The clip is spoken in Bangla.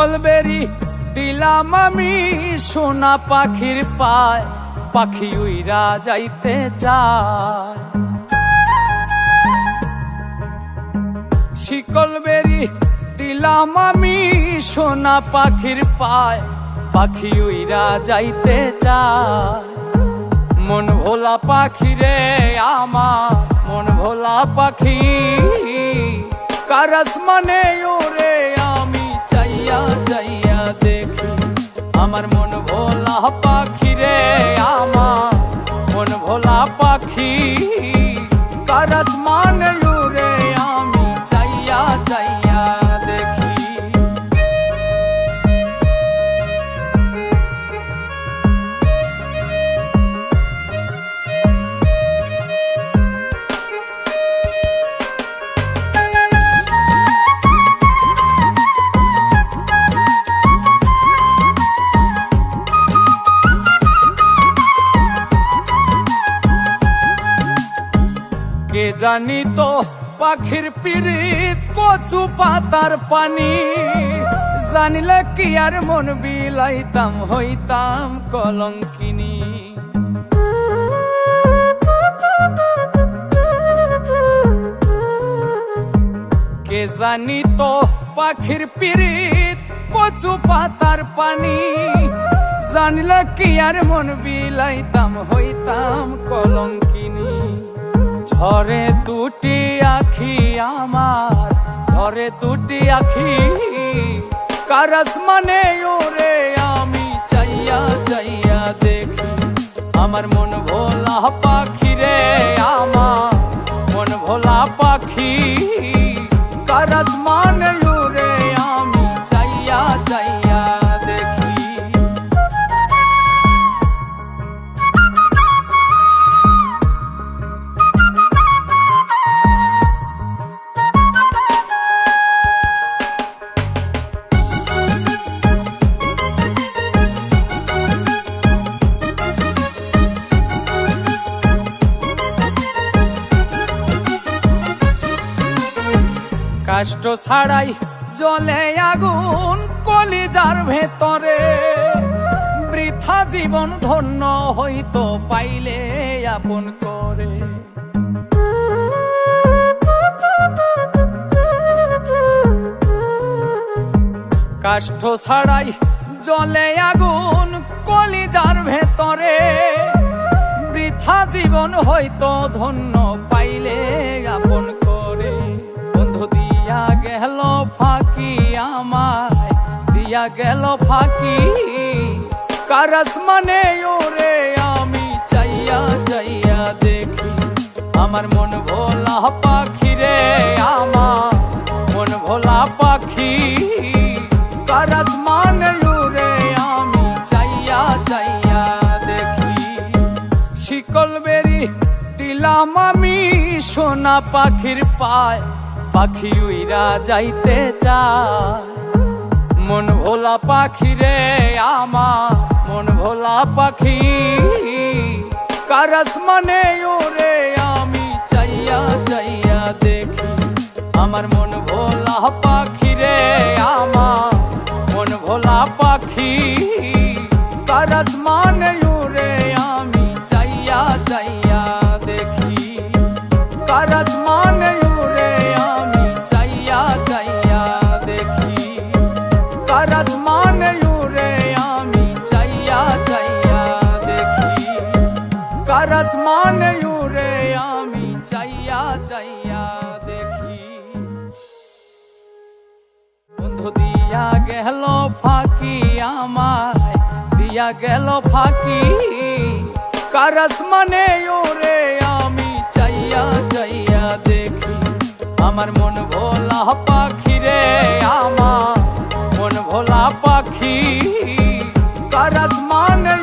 শিকল বেরি দিলাম আমি সোনা পাখির পায়, পাখি উইরা যাইতে চায়। শিকল বেরি দিলাম আমি সোনা পাখির পায়, পাখি উইরা যাইতে চায়। মন ভোলা পাখি রে আমার, মন ভোলা পাখি, কার আসমানে ওরে আমি চাইয়া চাইয়া দেখি। আমার মন ভোলা পাখি রে আমার, মন ভোলা পাখি, কার আসমানে ওরে আমি চাইয়া চাইয়া দেখি। কে জানি তো পাখির পিরিত কচু পাতার পানি, জানিলে কি আর মন বিলাইতাম হইতাম কলঙ্কিনী। কে জানি তো পাখির পিরিত কচু পাতার পানি, জানিলে কি আর মন বিলাইতাম হইতাম কলঙ্কিনী। ঝরে দুটি আখি আমার, ঝরে দুটি আখি, কার আসমানে ওরে আমি চাইয়া চাইয়া দেখি। আমার মন ভোলা পাখি রে আমার, মন ভোলা পাখি, কার আসমানে ওরে আমি চাইয়া চাইয়া দেখি। কষ্ট ছাড়াই জ্বলে আগুন কলিজার ভেতরে, বৃথা জীবন ধন্য হইতো পাইলে আপন করে। কষ্ট ছাড়াই জ্বলে আগুন কলিজার ভেতরে, বৃথা জীবন হইতো ধন্য পাইলে আপন করে। বন্ধু দিয়া গেল ফাঁকি আমায়, দিয়া গেল ফাঁকি, কার আসমানে ওরে আমি চাইয়া চাইয়া দেখি। আমার মন ভোলা পাখি রে আমার, মন ভোলা পাখি, কার আসমানে ওরে আমি চাইয়া চাইয়া দেখি। শিকল বেরি দিলাম আমি সোনা পাখির পায়, পাখি উইরা যাইতে চায়। মন ভোলা পাখি রে আমার, মন ভোলা পাখি, কার আসমানে ওরে আমি চাইয়া চাইয়া দেখি। আমার মন ভোলা পাখি রে আমার, মন ভোলা পাখি, কার আসমানে ওরে আমি চাইয়া চাইয়া দেখি। কার আসমানে ওরে আমি চাইয়া চাইয়া দেখি। কার আসমানে ওরে আমি চাইয়া চাইয়া দেখি। কার আসমানে ওরে আমি চাইয়া চাইয়া দেখি। বন্ধু দিয়া গেল ফাঁকি আমায়, দিয়া গেল ফাঁকি, কার আসমানে ওরে আমি চাইয়া চাইয়া দেখি। আমার মন ভোলা পাখি রে আমার, মন ভোলা পাখি, কার আসমানে